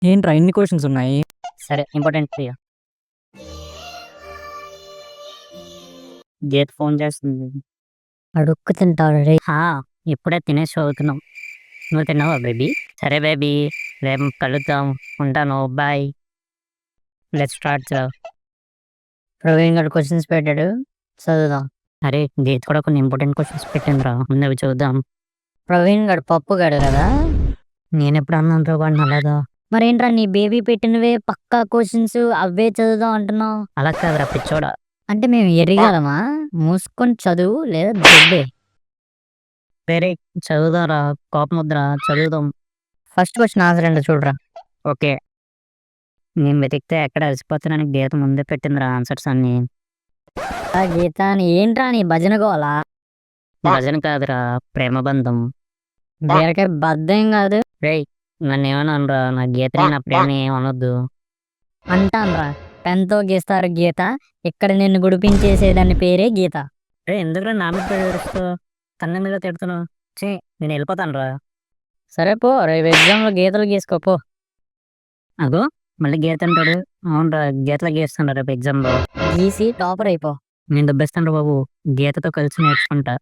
ఏంట్రా ఇన్ని క్వశ్చన్స్ ఉన్నాయి? సరే ఇంపార్టెంట్ ప్రియ. గీత ఫోన్ చేస్తుంది. అడుక్కు తింటాడు రే. హా! ఇప్పుడే తినేసి చదువుతున్నాం. నువ్వు తిన్నావా బేబీ? సరే బేబీ, రేపు కలుద్దాం. ఉంటాను. బాయ్. Let's start. ప్రవీణ్ గారు క్వశ్చన్స్ పెట్టాడు, చదువుదాం. అరే గీత కూడా కొన్ని ఇంపార్టెంట్ క్వశ్చన్స్ పెట్టిందిరా, ముందు అవి చూద్దాం. ప్రవీణ్ గారు పప్పు గాడు కదా. నేను ఎప్పుడు అన్నాను వాడిని అలాగా? మరేంట్రా నీ బేబీ పెట్టినవే పక్కా క్వశ్చన్స్ అవే చదువుదాం అంటున్నావు? అలా కాదురా పిచ్చోడా. అంటే మేము ఎరిగలమా? మూసుకొని చదువు లేదా దొబ్బే. వేరే చదువుదారా, కోపం వద్దురా, చదువుదాం. ఫస్ట్ క్వశ్చన్ ఆన్సర్ ఏంటో చూడరా. ఓకే. నేను వెతికితే ఎక్కడ అలసిపోతున్నాను, గీత ముందే పెట్టిందిరా ఆన్సర్స్ అన్ని. ఆ గీత ఏంట్రా నీ భజన గోలా? భజన కాదురా, ప్రేమ బంధం. బీరకాయ బద్దం కాదు. రేయ్, నన్ను ఏమనరా, నా గీతని నా ప్రేమని ఏమనొద్దు. అంటాన్రా, పెన్తో గీస్తారు గీత, ఇక్కడ నిన్ను గుడిపించేసేదాని పేరే గీత. రే ఎందుకురా నా మీద పేరుస్తావు, తన మీద తిడుతున్నావు? చే నేను వెళ్ళిపోతాను రా. సరే పో, రేపు ఎగ్జామ్లో గీతలు గీసుకోపో. అగో మళ్ళీ గీత అంటాడు. అవునరా, గీతలో గీస్తాను రేపు ఎగ్జామ్లో. గీసి టాపర్ అయిపో. నేను దెబ్బేస్తాను బాబు, గీతతో కలిసి నేర్చుకుంటా.